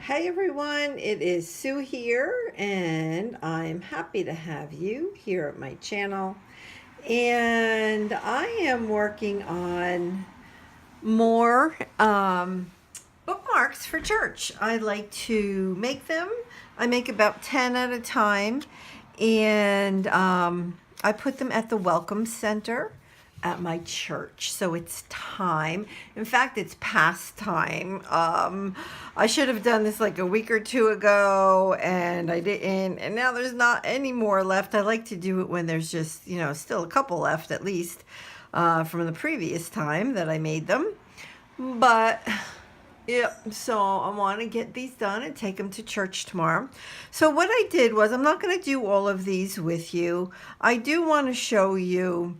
Hey everyone, it is Sue here, and I'm happy to have you here at my channel. And I am working on more bookmarks for church. I like to make them. I make about 10 at a time, and I put them at the Welcome Center at my church. So it's time. In fact, it's past time. I should have done this like a week or two ago, and I didn't. And now there's not any more left. I like to do it when there's just, still a couple left at least from the previous time that I made them. But yep, so I want to get these done and take them to church tomorrow. So what I did was, I'm not going to do all of these with you. I do want to show you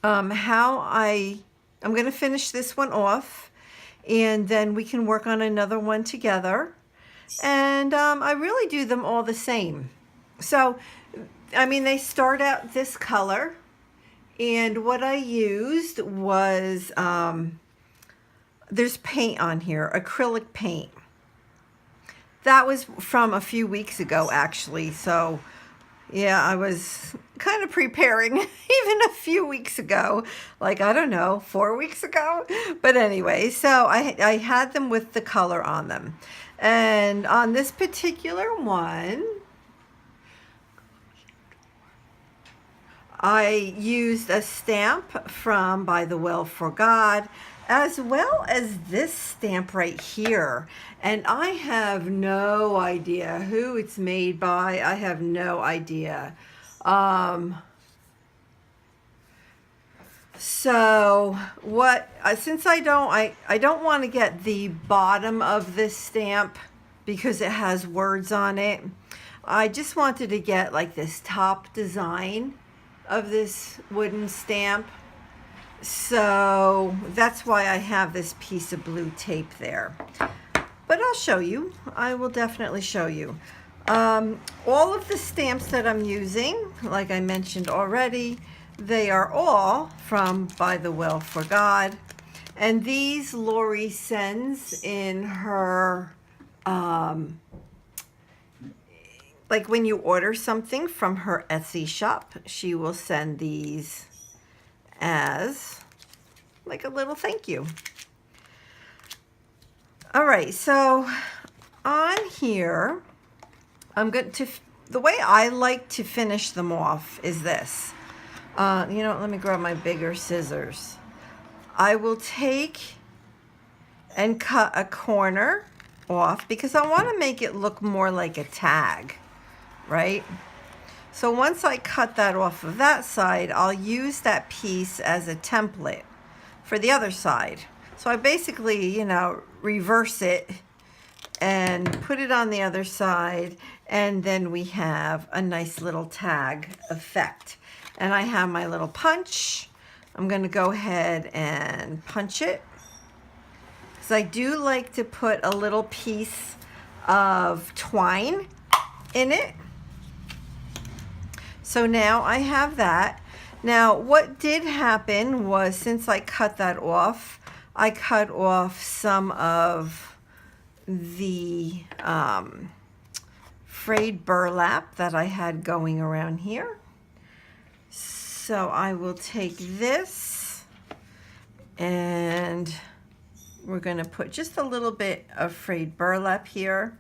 how I'm going to finish this one off, and then we can work on another one together. And I really do them all the same. So, I mean, they start out this color, and what I used was, there's paint on here, acrylic paint. That was from a few weeks ago, actually. So, yeah, I was kind of preparing even a few weeks ago, like, I don't know, 4 weeks ago. But anyway, so I had them with the color on them. And on this particular one, I used a stamp from By the Well for God, as well as this stamp right here. And I have no idea who it's made by. I have no idea. So what, since I don't want to get the bottom of this stamp because it has words on it, I just wanted to get like this top design of this wooden stamp. So that's why I have this piece of blue tape there. But I'll show you. I will definitely show you. All of the stamps that I'm using, like I mentioned already, they are all from By the Well for God. And these Lori sends in her, like when you order something from her Etsy shop, she will send these as like a little thank you. All right, so on here, I'm going to, the way I like to finish them off is this. Let me grab my bigger scissors. I will take and cut a corner off because I want to make it look more like a tag, right? So once I cut that off of that side, I'll use that piece as a template for the other side. So I basically, reverse it and put it on the other side, and then we have a nice little tag effect. And I have my little punch. I'm going to go ahead and punch it, because I do like to put a little piece of twine in it. So now I have that. Now what did happen was, since I cut that off, I cut off some of the frayed burlap that I had going around here. So I will take this, and we're going to put just a little bit of frayed burlap here.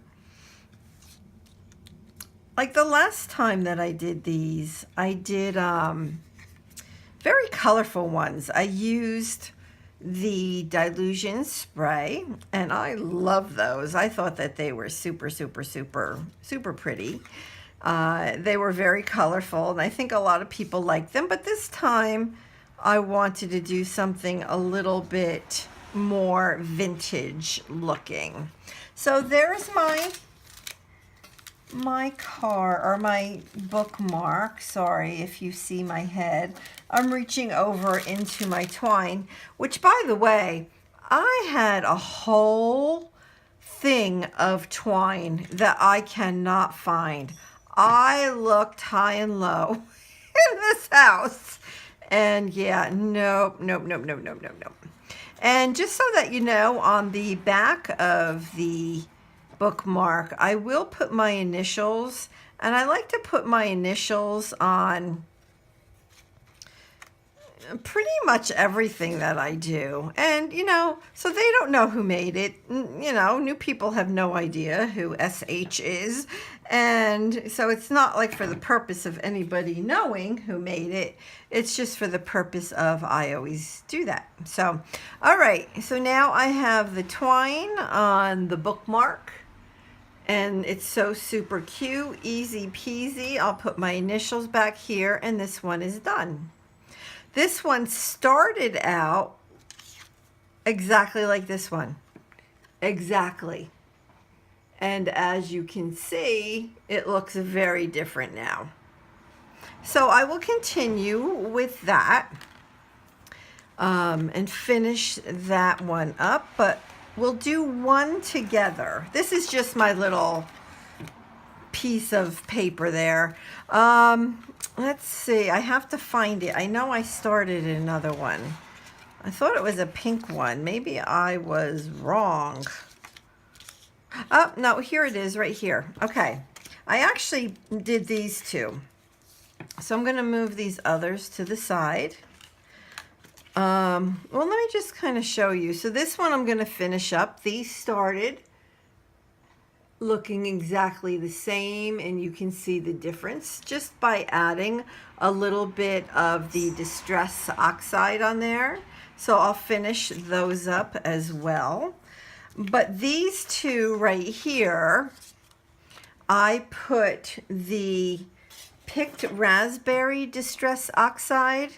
Like the last time that I did these, I did very colorful ones. I used the Dilution spray, and I love those. I thought that they were super, super, super, super pretty. They were very colorful, and I think a lot of people like them. But this time, I wanted to do something a little bit more vintage looking. So there's my car, or my bookmark. Sorry if you see my head. I'm reaching over into my twine, which, by the way, I had a whole thing of twine that I cannot find. I looked high and low in this house, and yeah, nope. And just so that you know, on the back of the bookmark, I will put my initials, and I like to put my initials on pretty much everything that I do. And, you know, so they don't know who made it. You know, new people have no idea who SH is. And so it's not like for the purpose of anybody knowing who made it. It's just for the purpose of I always do that. So, all right. So now I have the twine on the bookmark. And it's so super cute, easy peasy. I'll put my initials back here, and this one is done. This one started out exactly like this one. Exactly. And as you can see, it looks very different now. So I will continue with that and finish that one up, but we'll do one together. This is just my little piece of paper there. Let's see, I have to find it. I know I started another one. I thought it was a pink one. Maybe I was wrong. Oh, no, here it is right here. Okay, I actually did these two. So I'm going to move these others to the side. Well, let me just kind of show you. So this one I'm going to finish up. These started looking exactly the same, and you can see the difference just by adding a little bit of the Distress Oxide on there. So I'll finish those up as well. But these two right here, I put the picked raspberry Distress Oxide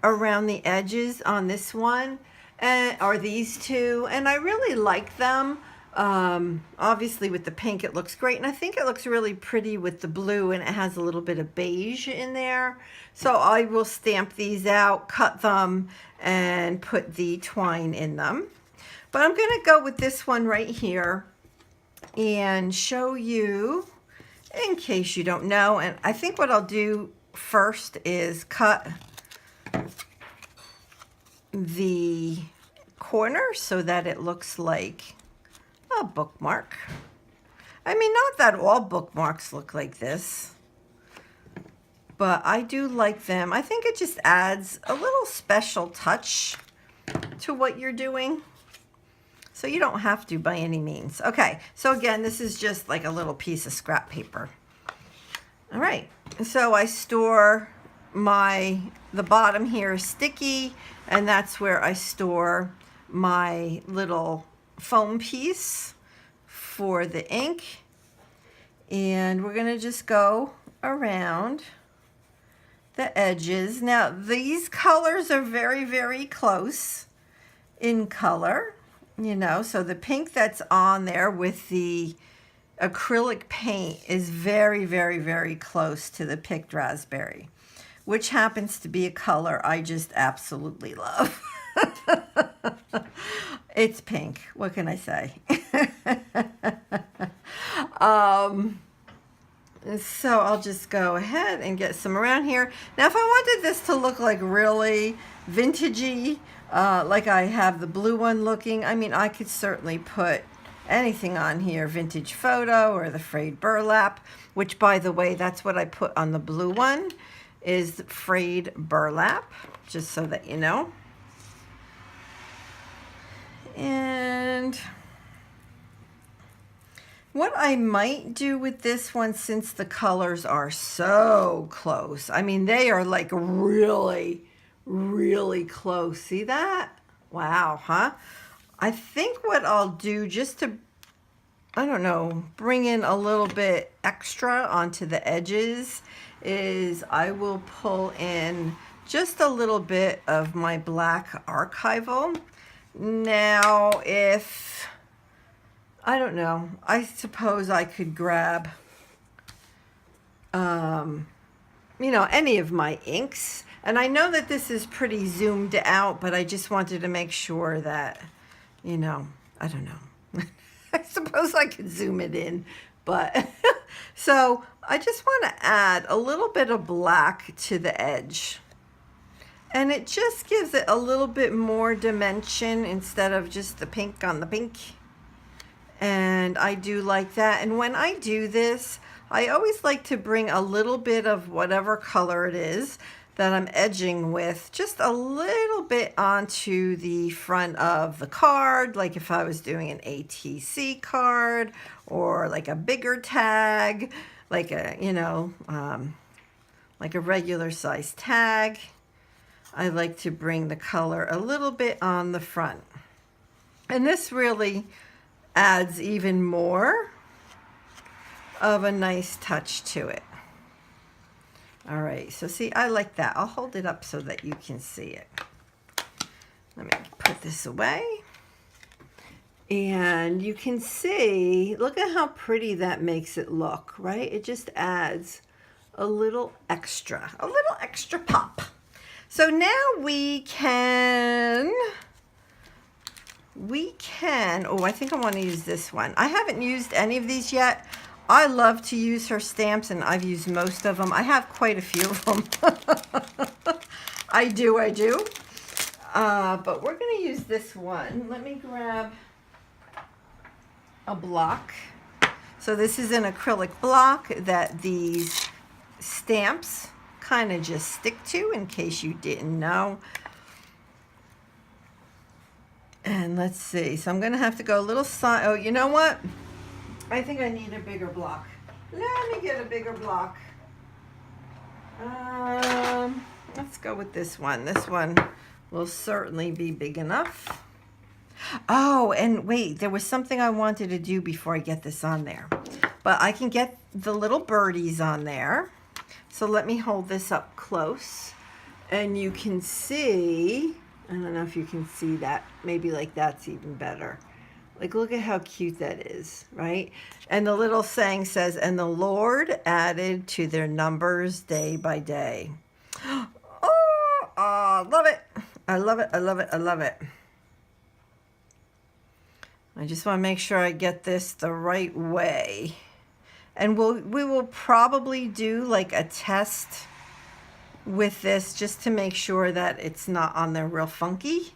around the edges on this one, or these two, and I really like them. Obviously with the pink it looks great, and I think it looks really pretty with the blue, and it has a little bit of beige in there. So I will stamp these out, cut them, and put the twine in them. But I'm going to go with this one right here and show you, in case you don't know. And I think what I'll do first is cut the corner so that it looks like a bookmark. I mean, not that all bookmarks look like this, but I do like them. I think it just adds a little special touch to what you're doing. So you don't have to by any means. Okay, so again, this is just like a little piece of scrap paper. All right, so I store the bottom here is sticky, and that's where I store my little foam piece for the ink. And we're gonna just go around the edges. Now, these colors are very, very close in color. You know, so the pink that's on there with the acrylic paint is very, very, very close to the picked raspberry, which happens to be a color I just absolutely love. It's pink. What can I say? So I'll just go ahead and get some around here. Now, if I wanted this to look like really vintagey, like I have the blue one looking, I mean, I could certainly put anything on here, vintage photo or the frayed burlap, which, by the way, that's what I put on the blue one, is frayed burlap, just so that you know. And what I might do with this one, since the colors are so close, I mean, they are like really, really close. See that? Wow, huh? I think what I'll do, just to, I don't know, bring in a little bit extra onto the edges, is I will pull in just a little bit of my black archival. Now, if, I don't know, I suppose I could grab, you know, any of my inks. And I know that this is pretty zoomed out, but I just wanted to make sure that, you know, I don't know. I suppose I could zoom it in, but so I just want to add a little bit of black to the edge. And it just gives it a little bit more dimension instead of just the pink on the pink. And I do like that. And when I do this, I always like to bring a little bit of whatever color it is that I'm edging with, just a little bit onto the front of the card, like if I was doing an ATC card or like a bigger tag, like a, you know, like a regular size tag. I like to bring the color a little bit on the front. And this really adds even more of a nice touch to it. All right, so see, I like that. I'll hold it up so that you can see it. Let me put this away. And you can see, look at how pretty that makes it look, right? It just adds a little extra pop. So now we can, oh, I think I want to use this one. I haven't used any of these yet. I love to use her stamps, and I've used most of them. I have quite a few of them. I do. But we're going to use this one. Let me grab a block. So this is an acrylic block that these stamps kind of just stick to, in case you didn't know. And let's see. So I'm going to have to go a little side. Oh, you know what? I think I need a bigger block. Let me get a bigger block. Let's go with this one. This one will certainly be big enough. Oh, and wait, there was something I wanted to do before I get this on there. But I can get the little birdies on there. So let me hold this up close. And you can see, I don't know if you can see that. Maybe like that's even better. Like, look at how cute that is, right? And the little saying says, and the Lord added to their numbers day by day. Oh, love it. I love it. I love it. I love it. I just want to make sure I get this the right way. And we will probably do like a test with this just to make sure that it's not on there real funky.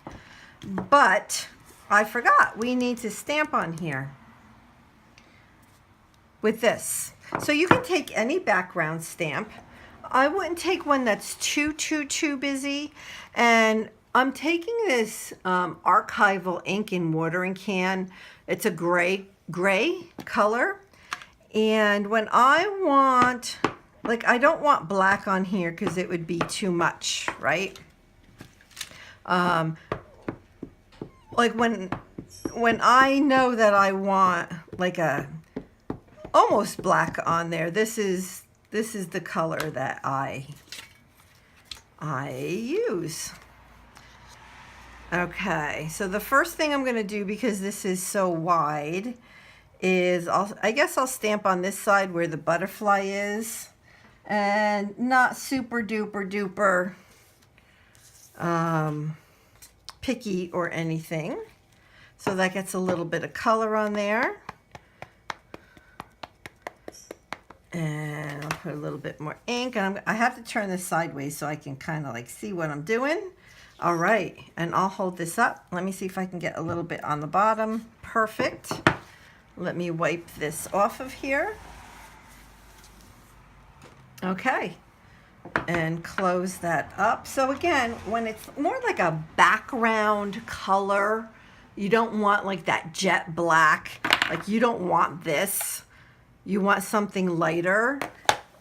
But I forgot, we need to stamp on here with this. So you can take any background stamp. I wouldn't take one that's too busy. And I'm taking this archival ink in watering can. It's a gray color. And when I want, like, I don't want black on here because it would be too much, right? Like when I know that I want like a almost black on there, this is the color that I use. Okay, so the first thing I'm going to do, because this is so wide, is I guess I'll stamp on this side where the butterfly is, and not super duper picky or anything. So that gets a little bit of color on there. And I'll put a little bit more ink. And I have to turn this sideways so I can kind of like see what I'm doing. All right, and I'll hold this up. Let me see if I can get a little bit on the bottom. Perfect. Let me wipe this off of here. Okay. And close that up. So again, when it's more like a background color, you don't want like that jet black, like you don't want this. You want something lighter.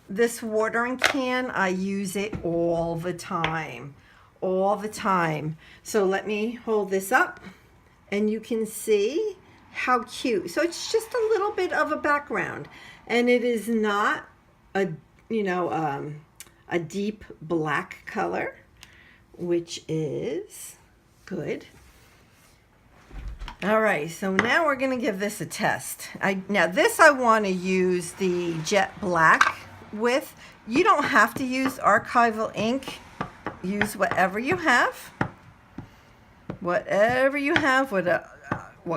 This watering can, I use it all the time. So let me hold this up and you can see how cute. So it's just a little bit of a background, and it is not a, a deep black color, which is good. All right, so now we're gonna give this a test. Now this I wanna use the jet black with. You don't have to use archival ink. Use whatever you have. What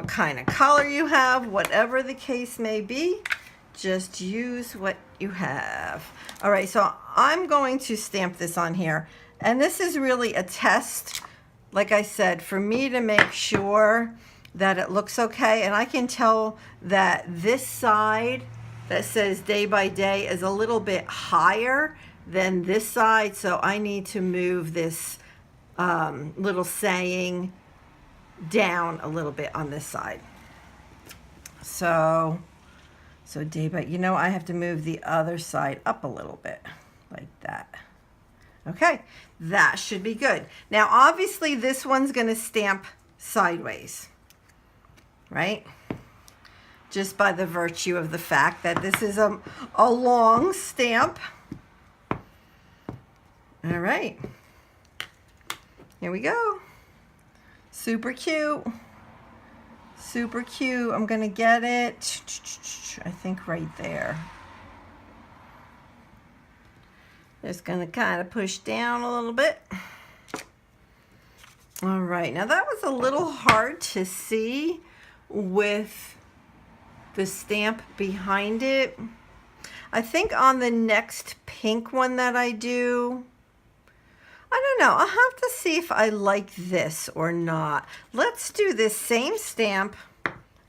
kind of color you have, whatever the case may be. Just use what you have. All right, so I'm going to stamp this on here. And this is really a test, like I said, for me to make sure that it looks okay. And I can tell that this side that says day by day is a little bit higher than this side. So I need to move this little saying down a little bit on this side. So day by, I have to move the other side up a little bit like that. Okay, that should be good. Now, obviously this one's gonna stamp sideways, right? Just by the virtue of the fact that this is a long stamp. All right, here we go. Super cute. Super cute. I'm gonna get it, I think right there. Just gonna kind of push down a little bit. All right, now that was a little hard to see with the stamp behind it. I think on the next pink one that I do, I don't know, I'll have to see if I like this or not. Let's do this same stamp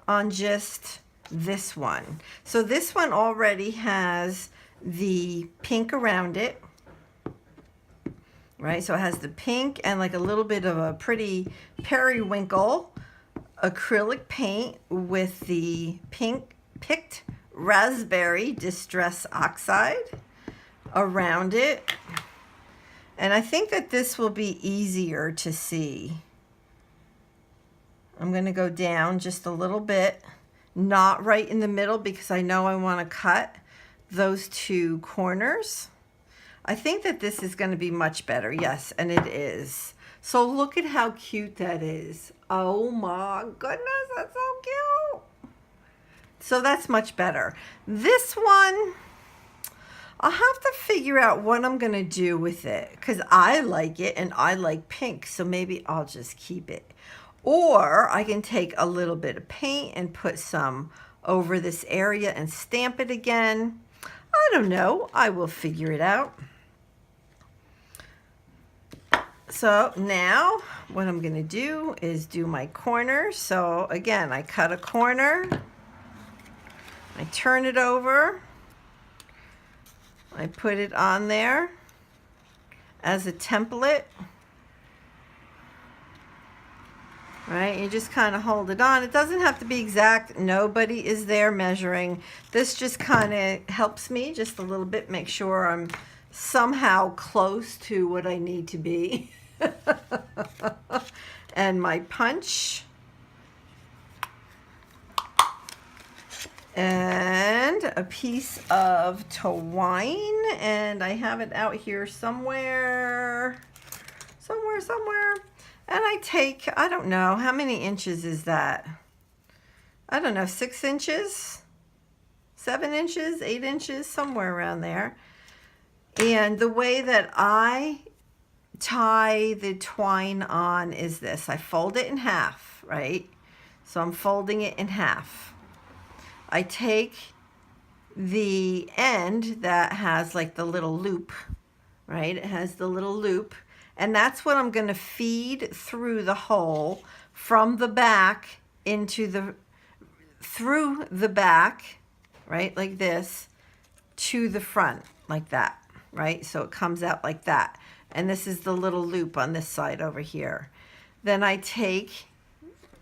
on just this one. So this one already has the pink around it, right? So it has the pink and like a little bit of a pretty periwinkle acrylic paint with the pink picked raspberry Distress Oxide around it. And I think that this will be easier to see. I'm going to go down just a little bit, not right in the middle because I know I want to cut those two corners. I think that this is going to be much better. Yes, and it is. So look at how cute that is. Oh my goodness, that's so cute. So that's much better. This one, I'll have to figure out what I'm going to do with it because I like it and I like pink. So maybe I'll just keep it. Or I can take a little bit of paint and put some over this area and stamp it again. I don't know. I will figure it out. So now what I'm going to do is do my corner. So again, I cut a corner. I turn it over. I put it on there as a template. Right, you just kind of hold it on. It doesn't have to be exact. Nobody is there measuring. This just kind of helps me just a little bit, make sure I'm somehow close to what I need to be. And my punch. And a piece of twine. And I have it out here somewhere. And I take, I don't know, how many inches is that? I don't know, 6 inches, 7 inches, 8 inches, somewhere around there. And the way that I tie the twine on is this. I fold it in half, right? So I'm folding it in half. I take the end that has like the little loop, right? It has the little loop. And that's what I'm going to feed through the hole from the back through the back, right, like this, to the front, like that, right? So it comes out like that. And this is the little loop on this side over here. Then I take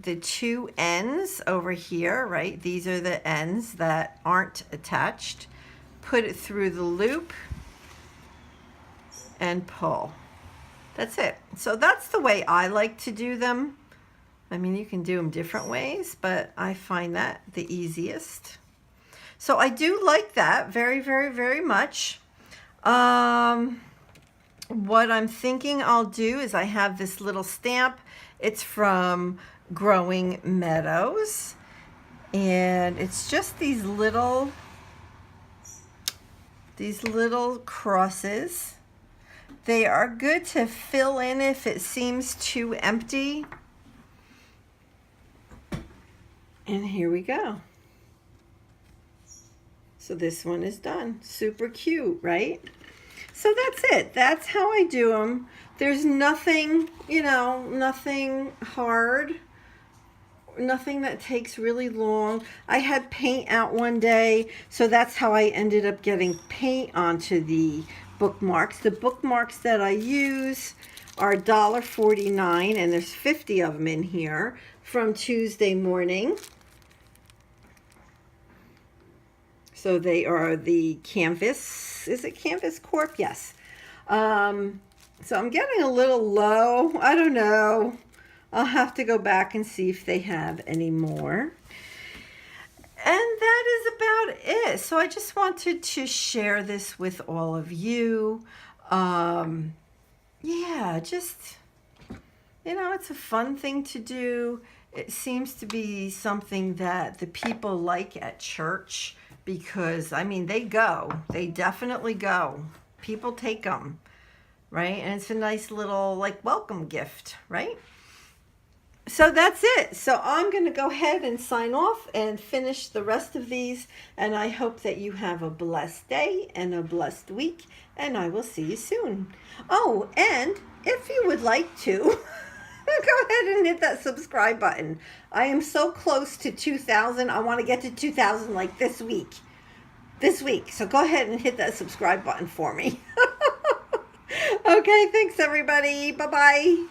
the two ends over here, right? These are the ends that aren't attached. Put it through the loop and pull. That's it. So that's the way I like to do them. I mean, you can do them different ways, but I find that the easiest. So I do like that very, very, very much. What I'm thinking I'll do is I have this little stamp. It's from Growing Meadows. And it's just these little crosses. They are good to fill in if it seems too empty. And here we go. So this one is done. Super cute, right? So that's it. That's how I do them. There's nothing, nothing hard. nothing that takes really long. I had paint out one day, so that's how I ended up getting paint onto the bookmarks. The bookmarks that I use are $1.49, and there's 50 of them in here from Tuesday morning. So they are the Canvas. Is it Canvas Corp? Yes. So I'm getting a little low. I don't know. I'll have to go back and see if they have any more. And that is about it. So I just wanted to share this with all of you. Yeah, just, it's a fun thing to do. It seems to be something that the people like at church because, they definitely go. People take them, right? And it's a nice little, welcome gift, right? So that's it. So I'm going to go ahead and sign off and finish the rest of these. And I hope that you have a blessed day and a blessed week. And I will see you soon. Oh, and if you would like to, go ahead and hit that subscribe button. I am so close to 2,000. I want to get to 2,000 this week. So go ahead and hit that subscribe button for me. Okay, thanks everybody. Bye-bye.